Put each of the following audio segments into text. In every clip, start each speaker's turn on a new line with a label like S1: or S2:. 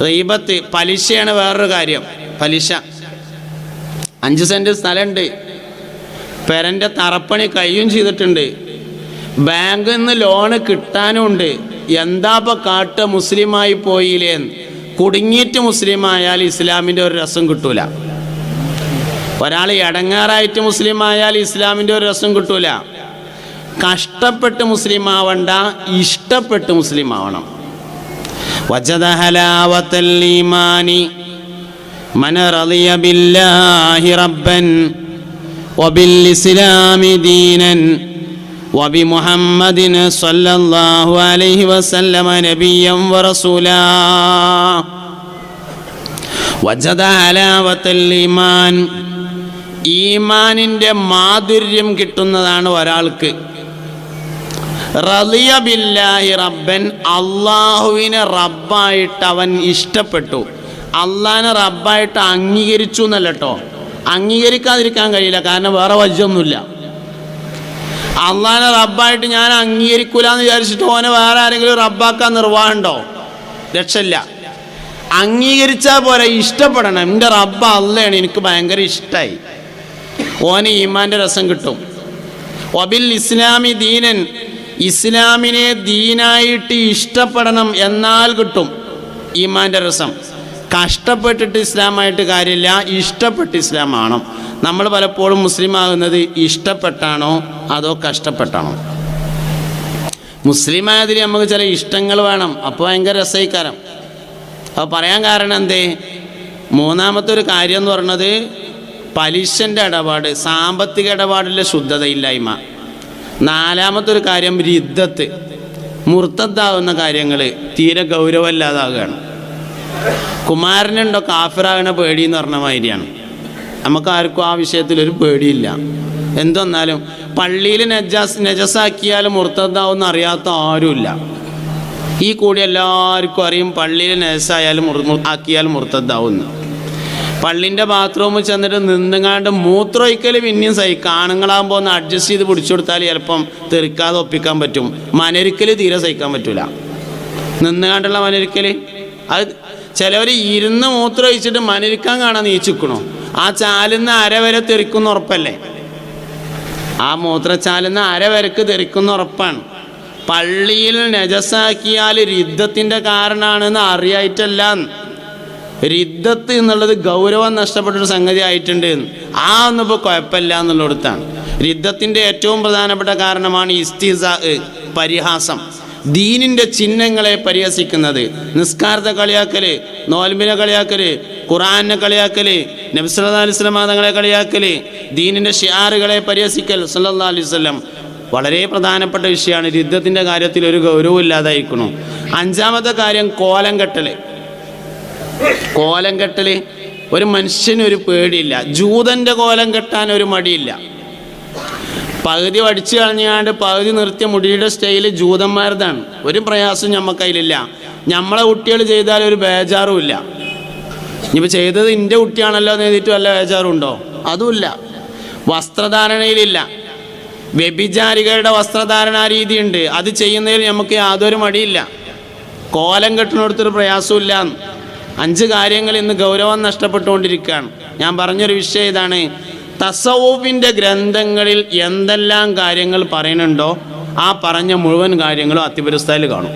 S1: ഗീബത്ത്, പലിശയാണ് വേറൊരു കാര്യം. പലിശ. 5 സെൻറ്റ് സ്ഥലമുണ്ട്, പെരൻ്റെ തറപ്പണി കഴിയും ചെയ്തിട്ടുണ്ട്, ബാങ്കിൽ നിന്ന് ലോണ് കിട്ടാനുമുണ്ട്. എന്താ ഇപ്പം കാട്ടുക? മുസ്ലിമായി പോയില്ലേന്ന്. കുടുങ്ങിയിട്ട് മുസ്ലിമായാൽ ഇസ്ലാമിൻ്റെ ഒരു രസം കിട്ടൂല. ഒരാൾ ഇടങ്ങാറായിട്ട് മുസ്ലിമായാൽ ഇസ്ലാമിൻ്റെ ഒരു രസം കിട്ടൂല. കഷ്ടപ്പെട്ട് മുസ്ലിം ആവണ്ട, ഇഷ്ടപ്പെട്ട് മുസ്ലിം ആവണം. വജദ ഹലാവത്തൽ ഈമാനി മൻ റളിയ ബില്ലാഹി റബ്ബൻ വബിൽ ഇസ്ലാമി ദീനൻ വബിമുഹമ്മദിൻ സ്വല്ലല്ലാഹു അലൈഹി വസല്ലമ നബിയ്യൻ വറസൂലാ. വജദ ഹലാവത്തൽ ഈമാൻ, ഈമാനിൻ്റെ മാധുര്യം കിട്ടുന്നതാണ് ഒരാൾക്ക്. റളിയ ബില്ലാഹി റബ്ബൻ, അള്ളാഹുവിനെ റബ്ബായിട്ട് അവൻ ഇഷ്ടപ്പെട്ടു. അള്ളാഹിനെ റബ്ബായിട്ട് അംഗീകരിച്ചു എന്നല്ല കേട്ടോ, അംഗീകരിക്കാതിരിക്കാൻ കഴിയില്ല, കാരണം വേറെ വജ്ജൊന്നുമില്ല. അള്ളാഹിനെ റബ്ബായിട്ട് ഞാൻ അംഗീകരിക്കൂല എന്ന് വിചാരിച്ചിട്ട് ഓനെ വേറെ ആരെങ്കിലും റബ്ബാക്കാൻ നിർവാഹമുണ്ടോ? രക്ഷയില്ല. അംഗീകരിച്ചാൽ പോലെ ഇഷ്ടപ്പെടണം. എൻ്റെ റബ്ബ് അള്ളയാണ്, എനിക്ക് ഭയങ്കര ഇഷ്ടമായി, ഓന് ഈമാൻ്റെ രസം കിട്ടും. വബിൽ ഇസ്ലാമി ദീനൻ, ഇസ്ലാമിനെ ദീനായിട്ട് ഇഷ്ടപ്പെടണം, എന്നാൽ കിട്ടും ഈമാൻ്റെ രസം. കഷ്ടപ്പെട്ടിട്ട് ഇസ്ലാമായിട്ട് കാര്യമില്ല, ഇഷ്ടപ്പെട്ട് ഇസ്ലാമാണോ. നമ്മൾ പലപ്പോഴും മുസ്ലിം ആകുന്നത് ഇഷ്ടപ്പെട്ടാണോ അതോ കഷ്ടപ്പെട്ടാണോ? മുസ്ലിമായതിൽ നമുക്ക് ചില ഇഷ്ടങ്ങൾ വേണം, അപ്പോൾ ഭയങ്കര രസയിക്കാരം. അപ്പോൾ പറയാൻ കാരണം എന്തേ? മൂന്നാമത്തെ ഒരു കാര്യം എന്ന് പറയുന്നത് പലിശൻ്റെ ഇടപാട്, സാമ്പത്തിക ഇടപാടിലെ ശുദ്ധതയില്ലായ്മ. നാലാമത്തെ ഒരു കാര്യം റിദ്ദത്ത്, മുർത്തദ്ദാവുന്ന കാര്യങ്ങൾ തീരെ ഗൗരവമില്ലാതാവുകയാണ്. കുമാരനുണ്ടോ കാഫിറാകണ പേടി എന്ന് പറഞ്ഞ മാതിരിയാണ്. നമുക്കാർക്കും ആ വിഷയത്തിലൊരു പേടിയില്ല. എന്തെന്നാലും പള്ളിയിൽ നജസാക്കിയാലും മുർത്തദ്ദാവെന്ന് അറിയാത്ത ആരുമില്ല. ഈ കൂടി എല്ലാവർക്കും അറിയും പള്ളിയിൽ നജസായാലും ആക്കിയാലും മുർത്തദ്ദാവുന്നു. പള്ളിൻ്റെ ബാത്റൂമിൽ ചെന്നിട്ട് നിന്നുങ്ങാണ്ട് മൂത്രമൊഴിക്കൽ പിന്നെയും സഹിക്കാം. ആണുങ്ങളാകുമ്പോൾ ഒന്ന് അഡ്ജസ്റ്റ് ചെയ്ത് പിടിച്ചു കൊടുത്താൽ ചിലപ്പം തെറിക്കാതെ ഒപ്പിക്കാൻ പറ്റും. മനരിക്കൽ തീരെ സഹിക്കാൻ പറ്റില്ല. നിന്നുകാണ്ടുള്ള മനരിക്കൽ, അത് ചിലവർ ഇരുന്ന് മൂത്രമൊഴിച്ചിട്ട് മനരിക്കാൻ കാണാൻ നീച്ചിക്കണോ? ആ ചാലുന്ന അര വരെ തെറിക്കുന്ന ഉറപ്പല്ലേ? ആ മൂത്രച്ചാലുന്ന അര വരക്ക് തെറിക്കുന്ന ഉറപ്പാണ്. പള്ളിയിൽ നജസാക്കിയാൽ റിദ്ദത്തിൻ്റെ കാരണമാണെന്ന് അറിയായിട്ടല്ല. റിദ്ദത്ത് എന്നുള്ളത് ഗൗരവം നഷ്ടപ്പെട്ടൊരു സംഗതി ആയിട്ടുണ്ട്. ആ ഒന്നിപ്പോൾ കുഴപ്പമില്ല എന്നുള്ളിടത്താണ്. റിദ്ദത്തിൻ്റെ ഏറ്റവും പ്രധാനപ്പെട്ട കാരണമാണ് ഇസ്തിസാ, പരിഹാസം, ദീനിൻ്റെ ചിഹ്നങ്ങളെ പരിഹസിക്കുന്നത്. നിസ്കാരത്തെ കളിയാക്കൽ, നോൽമ്പിനെ കളിയാക്കൽ, ഖുർആനെ കളിയാക്കൽ, നബി സല്ലല്ലാഹു അലൈഹി വസല്ലം തങ്ങളെ കളിയാക്കൽ, ദീനിൻ്റെ ഷിആറുകളെ പരിഹസിക്കൽ സല്ലല്ലാഹു അലൈഹി വസല്ലം വളരെ പ്രധാനപ്പെട്ട വിഷയമാണ്. റിദ്ദത്തിൻ്റെ കാര്യത്തിൽ ഒരു ഗൗരവം ഇല്ലാതായിരിക്കണം. അഞ്ചാമത്തെ കാര്യം കോലം കെട്ടൽ. കോലം കെട്ടൽ ഒരു മനുഷ്യനൊരു പേടിയില്ല. ജൂതൻ്റെ കോലം കെട്ടാൻ ഒരു മടിയില്ല. പകുതി വടിച്ചു കളഞ്ഞാണ്ട് പകുതി നിർത്തിയ മുടിയുടെ സ്റ്റൈല് ജൂതന്മാരതാണ്. ഒരു പ്രയാസം ഞമ്മക്കതിലില്ല. നമ്മളെ കുട്ടികൾ ചെയ്താൽ ഒരു ബേജാറും ഇല്ല. ഇനിയിപ്പോൾ ചെയ്തത് എൻ്റെ കുട്ടിയാണല്ലോ എന്ന് എഴുതിയിട്ട് വല്ല ബേജാറുണ്ടോ? അതുമില്ല. വസ്ത്രധാരണയിലില്ല. വ്യഭിചാരികളുടെ വസ്ത്രധാരണാ രീതിയുണ്ട്, അത് ചെയ്യുന്നതിൽ നമുക്ക് യാതൊരു മടിയില്ല. കോലം കെട്ടിനോടത്തൊരു പ്രയാസമില്ല. 5 കാര്യങ്ങൾ ഇന്ന് ഗൗരവം നഷ്ടപ്പെട്ടുകൊണ്ടിരിക്കുകയാണ്. ഞാൻ പറഞ്ഞൊരു വിഷയം ഇതാണ്, തസവൂഫിൻ്റെ ഗ്രന്ഥങ്ങളിൽ എന്തെല്ലാം കാര്യങ്ങൾ പറയുന്നുണ്ടോ ആ പറഞ്ഞ മുഴുവൻ കാര്യങ്ങളും അത്തിപുരസ്തായിൽ കാണും.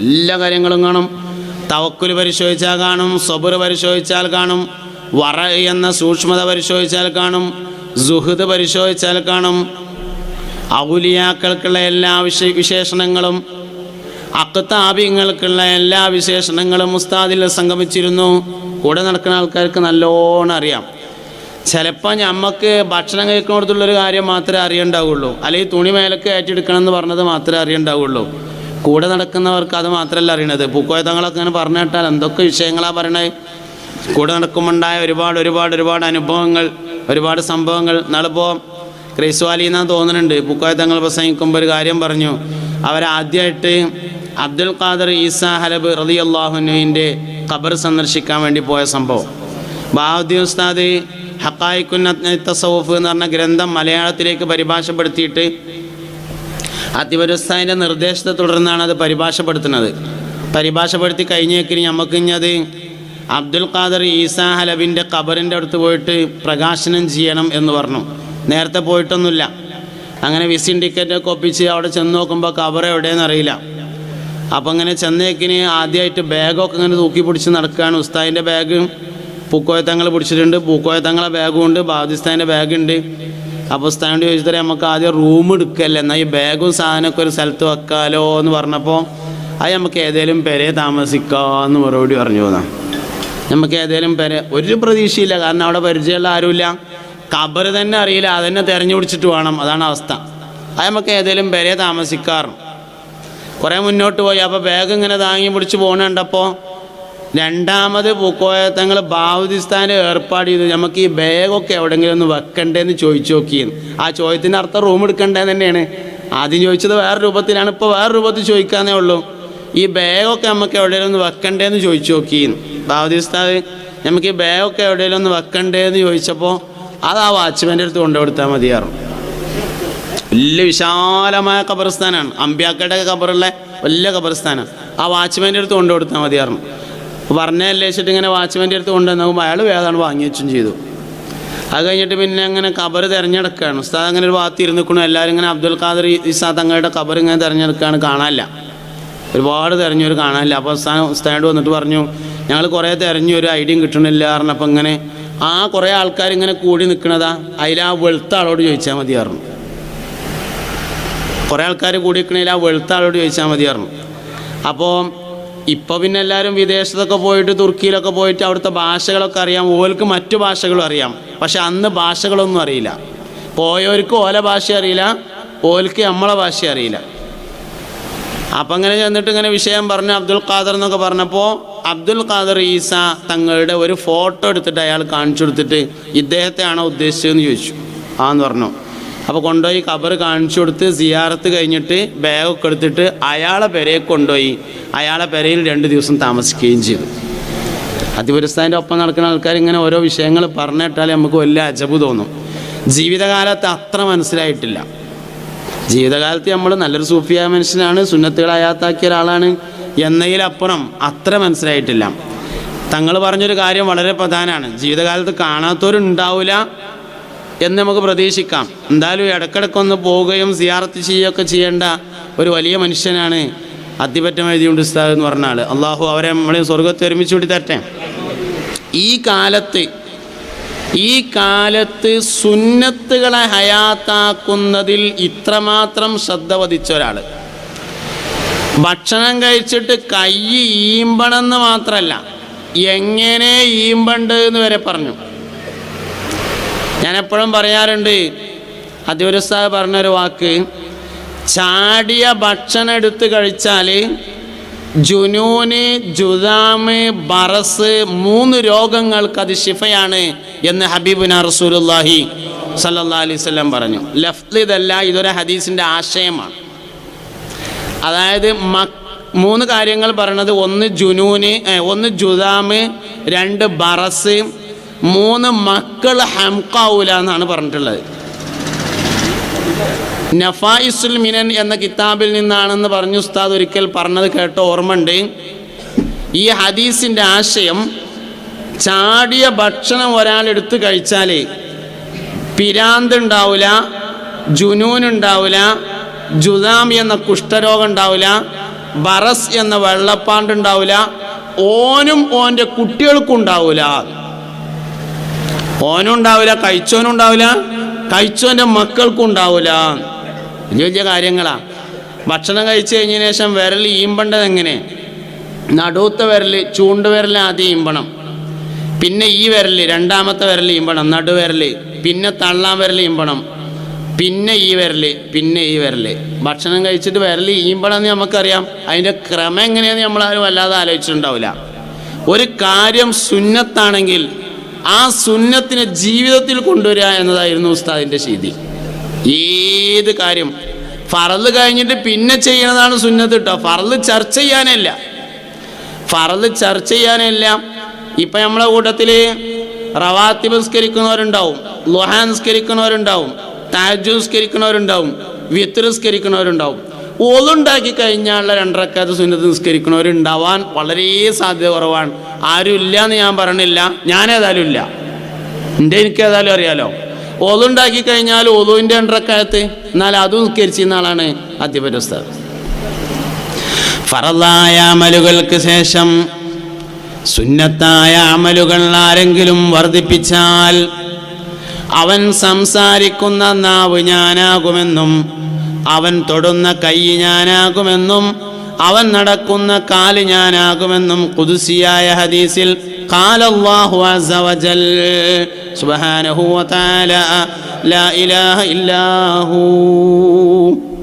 S1: എല്ലാ കാര്യങ്ങളും കാണും. തവക്കുൽ പരിശോധിച്ചാൽ കാണും, സബർ പരിശോധിച്ചാൽ കാണും, വറ എന്ന സൂക്ഷ്മത പരിശോധിച്ചാൽ കാണും, സുഹൃദ് പരിശോധിച്ചാൽ കാണും. ഔലിയാക്കൾക്കുള്ള എല്ലാ വിശേഷണങ്ങളും, അക്താബിങ്ങൾക്കുള്ള എല്ലാ വിശേഷണങ്ങളും ഉസ്താദിൽ സംഗമിച്ചിരുന്നു. കൂടെ നടക്കുന്ന ആൾക്കാർക്ക് നല്ലോണം അറിയാം. ചിലപ്പോൾ നമുക്ക് ഭക്ഷണം കഴിക്കുന്നിടത്തുള്ളൊരു കാര്യം മാത്രമേ അറിയണ്ടാവുള്ളൂ, അല്ലെങ്കിൽ തുണി മേലൊക്കെ ഏറ്റെടുക്കണം എന്ന് പറഞ്ഞത് മാത്രമേ അറിയണ്ടാവുള്ളൂ. കൂടെ നടക്കുന്നവർക്ക് അത് മാത്രമല്ല അറിയണത്. പൂക്കോയത്തങ്ങളൊക്കെ അങ്ങനെ പറഞ്ഞു കേട്ടാൽ എന്തൊക്കെ വിഷയങ്ങളാണ് പറയണത്. കൂടെ നടക്കുമ്പോണ്ടായ ഒരുപാട് അനുഭവങ്ങൾ, ഒരുപാട് സംഭവങ്ങൾ. നാളിപ്പോൾ ക്രൈസ്വാലിന്നാന്ന് തോന്നുന്നുണ്ട്, പൂക്കോയത്തങ്ങൾ പ്രസംഗിക്കുമ്പോൾ ഒരു കാര്യം പറഞ്ഞു. അവരാദ്യമായിട്ട് അബ്ദുൽ ഖാദർ ഈസ ഹലബ് റളിയല്ലാഹു അൻഹുവിൻ്റെ ഖബർ സന്ദർശിക്കാൻ വേണ്ടി പോയ സംഭവം. ബഹാഉദ്ദീൻ ഉസ്താദ് ഹഖായിഖുൻ തസവ്വുഫ് എന്ന് പറഞ്ഞ ഗ്രന്ഥം മലയാളത്തിലേക്ക് പരിഭാഷപ്പെടുത്തിയിട്ട് അത്തിപുരസ്താദിൻ്റെ നിർദ്ദേശത്തെ തുടർന്നാണ് അത് പരിഭാഷപ്പെടുത്തുന്നത്. പരിഭാഷപ്പെടുത്തി കഴിഞ്ഞേക്കിന് നമുക്ക് ഇനി അത് അബ്ദുൽ ഖാദർ ഈസാ ഹലബിൻ്റെ ഖബറിൻ്റെ അടുത്ത് പോയിട്ട് പ്രകാശനം ചെയ്യണം എന്ന് പറഞ്ഞു. നേരത്തെ പോയിട്ടൊന്നുമില്ല. അങ്ങനെ വിസിൻ ടിക്കറ്റൊക്കെ ഒപ്പിച്ച് അവിടെ ചെന്ന് നോക്കുമ്പോൾ ഖബർ എവിടെയെന്ന് അറിയില്ല. അപ്പം ഇങ്ങനെ ചെന്നേക്കിന് ആദ്യമായിട്ട് ബാഗൊക്കെ ഇങ്ങനെ തൂക്കി പിടിച്ച് നടക്കുകയാണ്. ഉസ്താദിൻ്റെ ബാഗ് പൂക്കോയത്തങ്ങൾ പിടിച്ചിട്ടുണ്ട്, പൂക്കോയത്തങ്ങളെ ബാഗും ഉണ്ട്, ബാദിസ്ഥാൻ്റെ ബാഗുണ്ട്. അപ്പോൾ ഉസ്താദിനോട് ചോദിച്ചിട്ട് നമുക്ക് ആദ്യം റൂം എടുക്കല്ലേ, എന്നാൽ ഈ ബാഗും സാധനമൊക്കെ ഒരു സ്ഥലത്ത് വെക്കാലോ എന്ന് പറഞ്ഞപ്പോൾ അത് നമുക്ക് ഏതെങ്കിലും പെരെ താമസിക്കാമെന്ന് മറുപടി പറഞ്ഞു പോന്നാ. നമുക്ക് ഏതെങ്കിലും പെരെ ഒരു പ്രതീക്ഷയില്ല, കാരണം അവിടെ പരിചയമുള്ള ആരുമില്ല, ഖബർ തന്നെ അറിയില്ല, അതന്നെ തിരഞ്ഞു പിടിച്ചിട്ട് വേണം, അതാണ് അവസ്ഥ. അത് നമുക്ക് ഏതെങ്കിലും പെരെ താമസിക്കാറും. കുറേ മുന്നോട്ട് പോയി. അപ്പോൾ ബാഗ് ഇങ്ങനെ താങ്ങി പിടിച്ച് പോകണുണ്ടപ്പോൾ രണ്ടാമത് പൂക്കോയത്തങ്ങൾ ബാവുദിസ്ഥാൻ്റെ ഏർപ്പാട് ചെയ്തു. നമുക്ക് ഈ ബാഗൊക്കെ എവിടെയെങ്കിലും ഒന്ന് വെക്കണ്ടേന്ന് ചോദിച്ചു നോക്കിയെന്ന്. ആ ചോദ്യത്തിൻ്റെ അർത്ഥം റൂം എടുക്കണ്ടേന്ന് തന്നെയാണ്. ആദ്യം ചോദിച്ചത് വേറെ രൂപത്തിലാണ്, ഇപ്പോൾ വേറെ രൂപത്തിൽ ചോദിക്കാന്നേ ഉള്ളൂ. ഈ ബാഗൊക്കെ നമുക്ക് എവിടെയെങ്കിലും ഒന്ന് വെക്കണ്ടേന്ന് ചോദിച്ചു നോക്കിയെന്ന്. ബാവുദിസ്ഥാൻ നമുക്ക് ഈ ബാഗൊക്കെ എവിടെയെങ്കിലും ഒന്ന് വെക്കണ്ടേന്ന് ചോദിച്ചപ്പോൾ അത് ആ വാച്ച്മാൻ്റെ അടുത്ത് കൊണ്ടുകൊടുത്താൽ മതിയാറും. വലിയ വിശാലമായ ഖബർസ്ഥാനാണ്, അമ്പ്യാക്കളുടെ ഖബറുള്ള വലിയ ഖബർസ്ഥാനാണ്. ആ വാച്ച്മാൻ്റെ അടുത്ത് കൊണ്ടുകൊടുത്താൽ മതിയാറും. പറഞ്ഞല്ലേ വെച്ചിട്ട് ഇങ്ങനെ വാച്ച്മാൻ്റെ അടുത്ത് കൊണ്ടുവന്നപ്പോൾ അയാൾ വേദമാണ് വാങ്ങി വെച്ചും ചെയ്തു. അത് കഴിഞ്ഞിട്ട് പിന്നെ അങ്ങനെ ഖബർ തിരഞ്ഞെടുക്കുകയാണ്. ഉസ്താദ് അങ്ങനെ ഒരു ഭാഗത്ത് ഇരുന്നിക്കണം. എല്ലാവരും ഇങ്ങനെ അബ്ദുൽ ഖാദർ ഈസാ തങ്ങളുടെ ഖബർ ഇങ്ങനെ തിരഞ്ഞെടുക്കുകയാണ്. കാണാനില്ല, ഒരുപാട് തിരഞ്ഞൊരു കാണാനില്ല. അപ്പോൾ ഉസ്താദ് വന്നിട്ട് പറഞ്ഞു, ഞങ്ങൾ കുറേ തിരഞ്ഞു, ഒരു ഐഡിയയും കിട്ടണില്ല പറഞ്ഞപ്പോൾ ഇങ്ങനെ ആ കുറേ ആൾക്കാർ ഇങ്ങനെ കൂടി നിൽക്കണതാ, അതിൽ ആ വെളുത്ത ആളോട് ചോദിച്ചാൽ മതിയായിരുന്നു. കുറേ ആൾക്കാർ കൂടി നിൽക്കണതിൽ ആ വെളുത്ത ആളോട് ചോദിച്ചാൽ മതിയായിരുന്നു. അപ്പോൾ ഇപ്പോൾ പിന്നെ എല്ലാവരും വിദേശത്തൊക്കെ പോയിട്ട് തുർക്കിയിലൊക്കെ പോയിട്ട് അവിടുത്തെ ഭാഷകളൊക്കെ അറിയാം, ഓൽക്ക് മറ്റു ഭാഷകളും അറിയാം. പക്ഷെ അന്ന് ഭാഷകളൊന്നും അറിയില്ല. പോയവർക്ക് ഓല ഭാഷ അറിയില്ല, ഓൽക്ക് നമ്മളെ ഭാഷ അറിയില്ല. അപ്പം അങ്ങനെ ചെന്നിട്ട് ഇങ്ങനെ വിഷയം പറഞ്ഞു അബ്ദുൽ ഖാദർ എന്നൊക്കെ പറഞ്ഞപ്പോൾ അബ്ദുൽ ഖാദർ ഈസ തങ്ങളുടെ ഒരു ഫോട്ടോ എടുത്തിട്ട് അയാൾ കാണിച്ചു കൊടുത്തിട്ട് ഇദ്ദേഹത്തെയാണോ ഉദ്ദേശിച്ചതെന്ന് ചോദിച്ചു. ആന്ന് പറഞ്ഞു. അപ്പോൾ കൊണ്ടുപോയി ഖബർ കാണിച്ചു കൊടുത്ത് സിയാറത്ത് കഴിഞ്ഞിട്ട് ബാഗൊക്കെ എടുത്തിട്ട് അയാളെ പെരയെ കൊണ്ടുപോയി അയാളെ പെരയിൽ 2 ദിവസം താമസിക്കുകയും ചെയ്തു. അതിപുരസ്ഥാൻ്റെ ഒപ്പം നടക്കുന്ന ആൾക്കാർ ഇങ്ങനെ ഓരോ വിഷയങ്ങൾ പറഞ്ഞിട്ടാൽ നമുക്ക് വലിയ അജബ് തോന്നും. ജീവിതകാലത്ത് അത്ര മനസ്സിലായിട്ടില്ല. ജീവിതകാലത്ത് നമ്മൾ നല്ലൊരു സൂഫിയായ മനുഷ്യനാണ്, സുന്നത്തുകൾ ഹയാത്താക്കിയ ഒരാളാണ് എന്നതിലപ്പുറം അത്ര മനസ്സിലായിട്ടില്ല. തങ്ങൾ പറഞ്ഞൊരു കാര്യം വളരെ പ്രധാനമാണ്. ജീവിതകാലത്ത് കാണാത്തവരുണ്ടാവില്ല എന്ന് നമുക്ക് പ്രതീക്ഷിക്കാം. എന്തായാലും ഇടക്കിടക്കൊന്ന് പോവുകയും സിയാറത്ത് ചെയ്യുകയൊക്കെ ചെയ്യേണ്ട ഒരു വലിയ മനുഷ്യനാണ് അത്തിപ്പറ്റം എഴുതിയുണ്ട് ഉസ്താദ് എന്ന് പറഞ്ഞ ആൾ. അള്ളാഹു അവരെ നമ്മളെ സ്വർഗത്തെ ഒരുമിച്ച് കൂടി തരട്ടെ. ഈ കാലത്ത് സുന്നത്തുകളെ ഹയാത്താക്കുന്നതിൽ ഇത്രമാത്രം ശ്രദ്ധ പതിച്ച ഒരാൾ. ഭക്ഷണം കഴിച്ചിട്ട് കൈ ഈമ്പണമെന്ന് മാത്രമല്ല, എങ്ങനെ ഈമ്പണ്ട് എന്ന് വരെ പറഞ്ഞു. ഞാൻ എപ്പോഴും പറയാറുണ്ട്, അതിപുരസ്താദ് പറഞ്ഞൊരു വാക്ക്, ചാടിയ ഭക്ഷണം എടുത്ത് കഴിച്ചാൽ ജുനൂന്, ജുദാമ്, ബറസ് 3 രോഗങ്ങൾക്ക് അത് ശിഫയാണ് എന്ന് ഹബീബുന റസൂലുള്ളാഹി സല്ലല്ലാഹു അലൈഹി വസല്ലം പറഞ്ഞു. ലഫ്ള് ഇതല്ല, ഇതൊരു ഹദീസിൻ്റെ ആശയമാണ്. അതായത് 3 കാര്യങ്ങൾ പറയണത്, 1 ജുനൂന്, 1 ജുദാമ്, 2 ബറസ്, 3 മക്കൾ ഹംഖാവൂല എന്നാണ് പറഞ്ഞിട്ടുള്ളത്. നഫായിസുൽ മിനൻ എന്ന കിതാബിൽ നിന്നാണെന്ന് പറഞ്ഞു ഉസ്താദ് ഒരിക്കൽ പറഞ്ഞത് കേട്ട ഓർമ്മയുണ്ട്. ഈ ഹദീസിൻ്റെ ആശയം, ചാടിയ ഭക്ഷണം ഒരാളെടുത്ത് കഴിച്ചാൽ പിരാന്ത് ഉണ്ടാവില്ല, ജുനൂനുണ്ടാവില്ല, ജുദാം എന്ന കുഷ്ഠരോഗം ഉണ്ടാവില്ല, ബറസ് എന്ന വെള്ളപ്പാണ്ടുണ്ടാവില്ല, ഓനും ഓൻ്റെ കുട്ടികൾക്കും ഉണ്ടാവില്ല. ഓനും ഉണ്ടാവില്ല, കഴിച്ചോനും ഉണ്ടാവില്ല, കഴിച്ചോൻ്റെ മക്കൾക്കും ഉണ്ടാവില്ല. വലിയ വലിയ കാര്യങ്ങളാണ്. ഭക്ഷണം കഴിച്ചു കഴിഞ്ഞതിന് ശേഷം വിരൽ ഈമ്പേണ്ടത് എങ്ങനെ? നടുവത്തെ വിരൽ, ചൂണ്ടുവിരൽ ആദ്യം ഈമ്പണം, പിന്നെ ഈ വിരൽ, രണ്ടാമത്തെ വിരൽ ഈമ്പണം, നടുവിരൽ, പിന്നെ തള്ളാൻ വിരൽ ഈമ്പണം, പിന്നെ ഈ വിരൽ, പിന്നെ ഈ വിരൽ. ഭക്ഷണം കഴിച്ചിട്ട് വിരൽ ഈമ്പണം എന്ന് നമുക്കറിയാം. അതിൻ്റെ ക്രമം എങ്ങനെയാണെന്ന് നമ്മളാരും വല്ലാതെ ആലോചിച്ചിട്ടുണ്ടാവില്ല. ഒരു കാര്യം സുന്നത്താണെങ്കിൽ ആ സുന്നത്തിനെ ജീവിതത്തിൽ കൊണ്ടുവരിക എന്നതായിരുന്നു ഉസ്താദിൻ്റെ ശൈലി. ഏത് കാര്യം ഫറള് കഴിഞ്ഞിട്ട് പിന്നെ ചെയ്യുന്നതാണ് സുന്നത്ത് കേട്ടോ. ഫറള് ചർച്ച ചെയ്യാനല്ല. ഇപ്പം നമ്മളെ കൂട്ടത്തിൽ റവാത്തിബ് നിസ്കരിക്കുന്നവരുണ്ടാവും, ളുഹ നിസ്കരിക്കുന്നവരുണ്ടാവും, തഹജ്ജുദ് നിസ്കരിക്കുന്നവരുണ്ടാവും, വിത്ർ നിസ്കരിക്കുന്നവരുണ്ടാവും. ഓതുണ്ടാക്കി കഴിഞ്ഞാലുള്ള 2 റക്അത്ത് സുന്നത്ത് നിസ്കരിക്കണവരുണ്ടാവാൻ വളരെ സാധ്യത കുറവാണ്. ആരും ഇല്ല എന്ന് ഞാൻ പറയണില്ല, ഞാനേതായാലും ഇല്ല, എനിക്ക് ഏതായാലും അറിയാലോ. ഓതുണ്ടാക്കി കഴിഞ്ഞാൽ ഓതുവിൻ്റെ 2 റക്അത്ത്, എന്നാൽ അതും നിസ്കരിച്ചിരുന്ന ആളാണ് അധ്യാപക ഉസ്താദ്. ഫറളായ അമലുകൾക്ക് ശേഷം സുന്നത്തായ അമലുകൾ ആരെങ്കിലും വർദ്ധിപ്പിച്ചാൽ അവൻ സംസാരിക്കുന്ന നാവ് ഞാനാകുമെന്നും അവൻ തൊടുന്ന കൈ ഞാനാകുമെന്നും അവൻ നടക്കുന്ന കാല് ഞാനാകുമെന്നും ഖുദ്സിയായ ഹദീസിൽ ഖാലല്ലാഹു അസ്സ വജൽ സുബ്ഹാനഹു വ തആല ലാ ഇലാഹ ഇല്ലാഹു.